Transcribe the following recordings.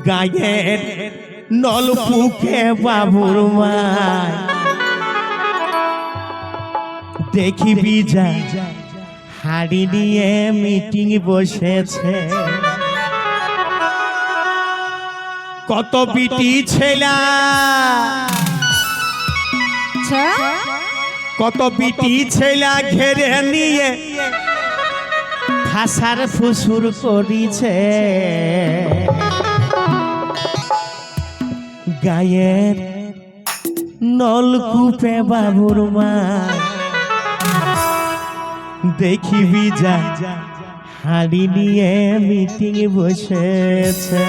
গায়ের নলপুকে বাবুর মায় দেখিবি যা হাড়ি নিয়ে মিটিং বসেছে কত বিটি ছেলা কত বিটি ছেলা ঘেরে নিয়ে ভাষার ফুসুর করিছে গায়ের নলকূপে বাবুর মা দেখিবি যা হাড়ি নিয়ে মিটিং বসেছে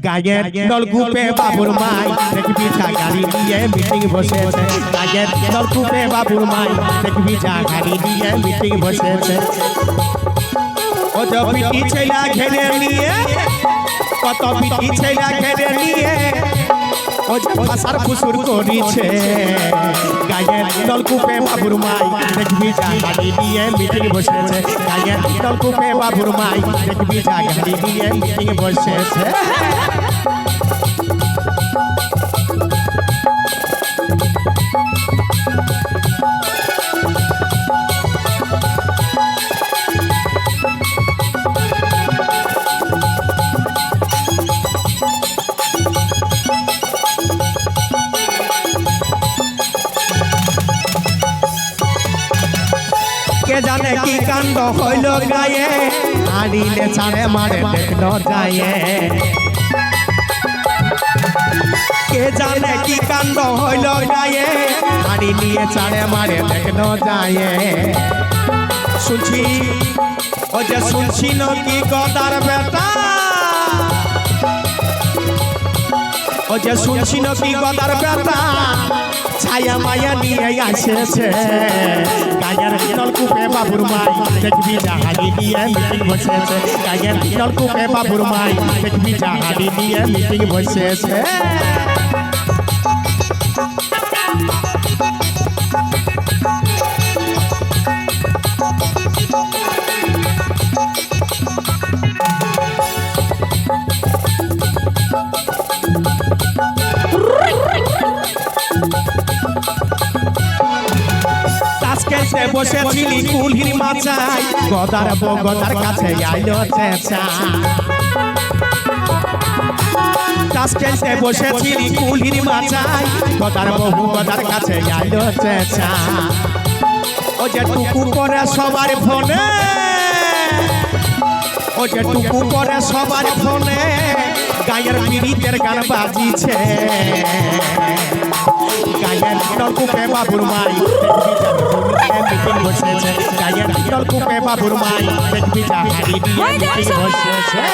গায়ের নলকূপে বাবুর মাই দেখবি যা গাড়ি নিয়ে মিটিং বসেছে গায়ের নলকূপে বাবুর মাই দেখবি যা গাড়ি নিয়ে মিটিং বসেছে ও তো বিটি ছেলা ঘেরে নিয়ে কত বিটি ছেলা ঘেরে নিয়ে ও যে ভাষার ফুসুর করিছে গায়ের নলকূপে বাবুর মাই দেখবি যা গাড়ি নিয়ে মিটিং বসেছে গায়ের নলকূপে বাবুর মাই দেখবি যা গাড়ি নিয়ে মিটিং বসেছে কে জানে কি কাণ্ড হইল গায়ে আনিলে ছাড়ে মারে দেখল যায় কে জানে কি কাণ্ড হইল গায়ে আনি নিয়ে ছাড়ে মারে দেখল যায় শুনছি ও যে শুনছি কি গদার বেটা ও যে শুনছি কি গদার বেটা ছায়া মায়া নিয়ে আসেছে গায়ের নলকূপে বাবুর মাই দেখবি যা হাড়ি নিয়ে মিটিং বসেছে গায়ের নলকূপে বাবুর মাই দেখবি যা হাড়ি নিয়ে মিটিং বসেছে বসেছিলি কুলহির মাচাই গদার বগদার কাছে আইলো চেঁচা তাসকেন্সে বসেছিলি কুলহির মাচাই গদার বহু গদার কাছে আইলো চেঁচা ও যে টুকু পরে সবার ফোনে ও যে টুকু পরে সবার ফোনে গায়ের পীড়িতের গান বাজিছে গায়ের নলকূপে বাবুর মাই মিটিং বসেছে গায়ের নলকূপে বাবুর মাই দেখবি যা হাড়ি নিয়ে মিটিং বসেছে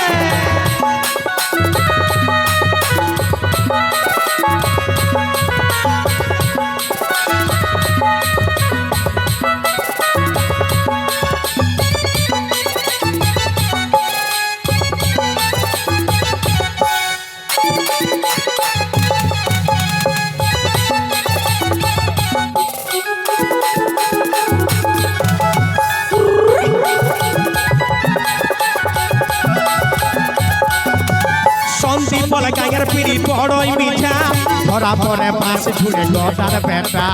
গায়ের পিড়ি বড়ই মিঠা ধরা পরে পাশ ঝুড়ে গদার বেটা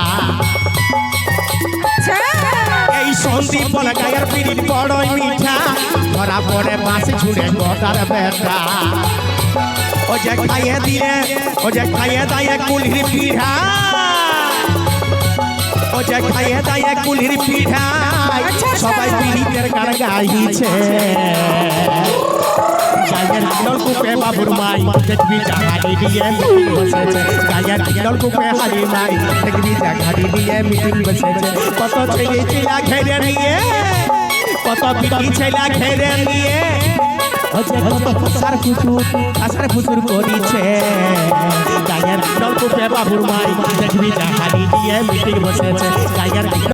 এই সন্দীপ বলে গায়ের পিড়ি বড়ই মিঠা ধরা পরে পাশ ঝুড়ে গদার বেটা ও যে খাইয়ে দিয়ে ও যে খাইয়ে দায়ে কুলহির পিঠা ও যে খাইয়ে দায়ে কুলহির পিঠা সবাই পিড়িতের গান গাইছে গায়ের নলকূপে বাবুর মাই দেখবি যা হাড়ি নিয়ে মিটিং বসেছে গায়ের নলকূপে হাড়ি মাই দেখবি যা হাড়ি নিয়ে মিটিং বসেছে কত ছেলে ছেলা ঘেরে নিয়ে কত বিটি ছেলা ঘেরে নিয়ে কত ভাষার ফুসুর করিছে গায়ের নলকূপে বাবুর মাই দেখবি যা হাড়ি নিয়ে মিটিং বসেছে গায়ের